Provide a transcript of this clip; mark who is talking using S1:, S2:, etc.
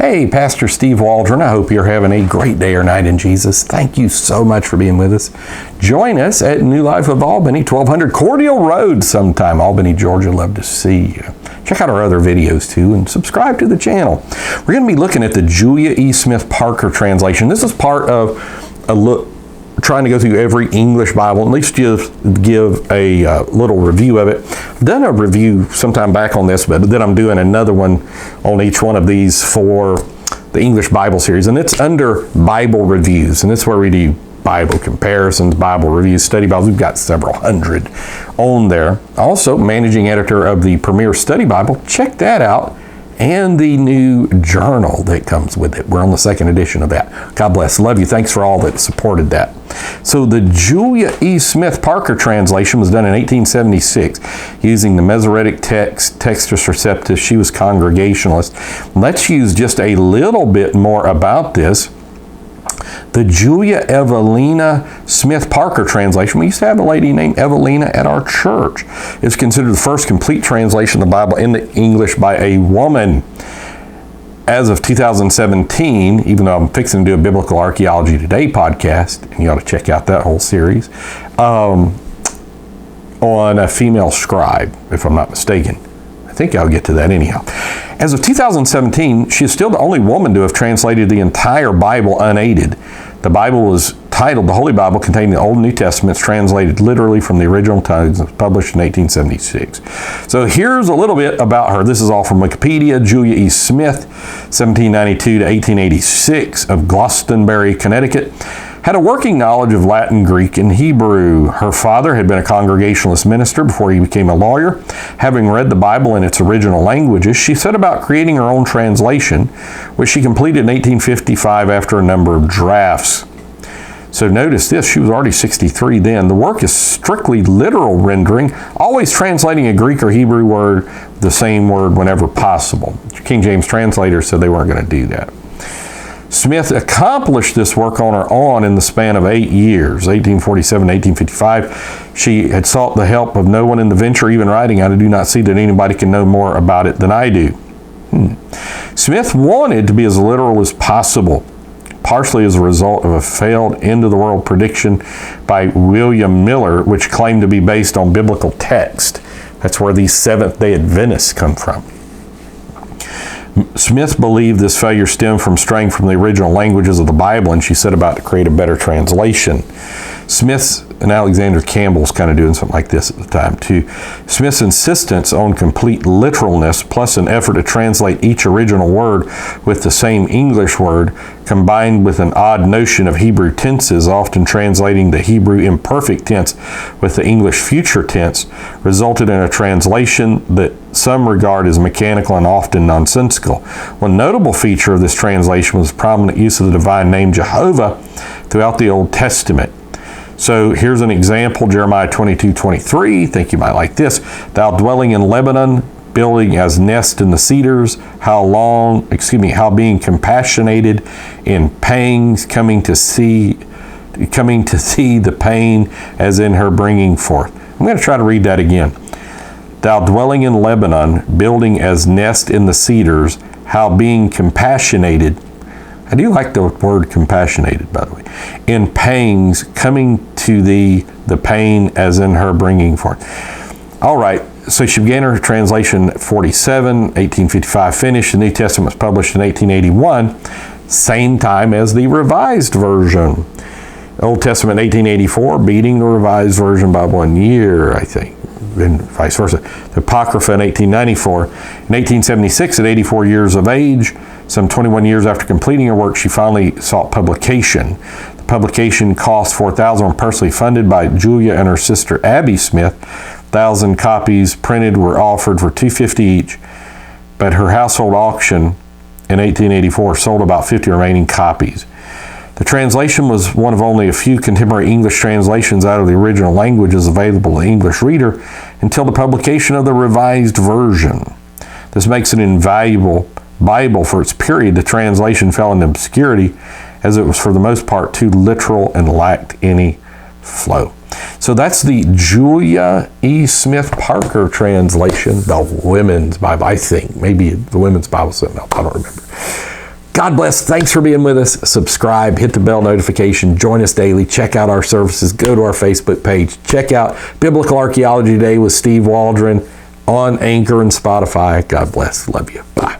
S1: Hey, Pastor Steve Waldron. I hope you're having a great day or night in Jesus. Thank you so much for being with us. Join us at New Life of Albany, 1200 Cordial Road sometime, Albany, Georgia. Love to see you. Check out our other videos too and subscribe to the channel. We're going to be looking at the Julia E. Smith Parker translation. This is part of a look, trying to go through every English Bible, at least just give a little review of it. I've done a review sometime back on this, but then I'm doing another one on each one of these for the English Bible series, and it's under Bible reviews, and it's where we do Bible comparisons, Bible reviews, study Bibles. We've got several hundred on there. Also, managing editor of the Premier Study Bible. Check that out. And the new journal that comes with it. We're on the second edition of that. God bless. Love you. Thanks for all that supported that. So the Julia E. Smith Parker translation was done in 1876 using the Masoretic text, Textus Receptus. She was Congregationalist. Let's use just a little bit more about this. The Julia Evelina Smith Parker translation. We used to have a lady named Evelina at our church. It's considered the first complete translation of the Bible into English by a woman. As of 2017, even though I'm fixing to do a Biblical Archaeology Today podcast, and you ought to check out that whole series, on a female scribe, if I'm not mistaken. I think I'll get to that anyhow. As of 2017, she is still the only woman to have translated the entire Bible unaided. The Bible was titled the Holy Bible, containing the Old and New Testaments, translated literally from the original tongues, published in 1876. So here's a little bit about her. This is all from Wikipedia. Julia E. Smith, 1792 to 1886, of Glastonbury, Connecticut. Had a working knowledge of Latin, Greek, and Hebrew. Her father had been a Congregationalist minister before he became a lawyer. Having read the Bible in its original languages, she set about creating her own translation, which she completed in 1855 after a number of drafts. So notice this, she was already 63 then. The work is strictly literal rendering, always translating a Greek or Hebrew word, the same word whenever possible. King James translators said they weren't going to do that. Smith accomplished this work on her own in the span of 8 years, 1847 to 1855. She had sought the help of no one in the venture, even writing. I do not see that anybody can know more about it than I do. Smith wanted to be as literal as possible, partially as a result of a failed end-of-the-world prediction by William Miller, which claimed to be based on biblical text. That's where these Seventh-day Adventists come from. Smith believed this failure stemmed from straying from the original languages of the Bible, and she set about to create a better translation. Smith's, and Alexander Campbell's kind of doing something like this at the time too. Smith's insistence on complete literalness, plus an effort to translate each original word with the same English word, combined with an odd notion of Hebrew tenses, often translating the Hebrew imperfect tense with the English future tense, resulted in a translation that some regard as mechanical and often nonsensical. One notable feature of this translation was the prominent use of the divine name Jehovah throughout the Old Testament. So here's an example, Jeremiah 22:23. Think you might like this. Thou dwelling in Lebanon, building as nest in the cedars, how being compassionated in pangs, coming to see the pain as in her bringing forth. I'm going to try to read that again. Thou dwelling in Lebanon, building as nest in the cedars, how being compassionated. I do like the word compassionated, by the way. In pangs, coming to thee, the pain as in her bringing forth. All right, so she began her translation at 47, 1855 finished. The New Testament was published in 1881, same time as the Revised Version. Old Testament 1884, beating the Revised Version by 1 year, I think, and vice versa. The Apocrypha in 1894. In 1876, at 84 years of age, some 21 years after completing her work, she finally sought publication. The publication cost $4,000 and personally funded by Julia and her sister Abby Smith. 1,000 copies printed were offered for $250 each, but her household auction in 1884 sold about 50 remaining copies. The translation was one of only a few contemporary English translations out of the original languages available to the English reader until the publication of the Revised Version. This makes it an invaluable Bible for its period. The translation fell into obscurity as it was for the most part too literal and lacked any flow. So that's the Julia E. Smith Parker translation, the Women's Bible, I think. Maybe the Women's Bible something else, I don't remember. God bless. Thanks for being with us. Subscribe, hit the bell notification, join us daily, check out our services, go to our Facebook page, check out Biblical Archaeology Today with Steve Waldron on Anchor and Spotify. God bless. Love you. Bye.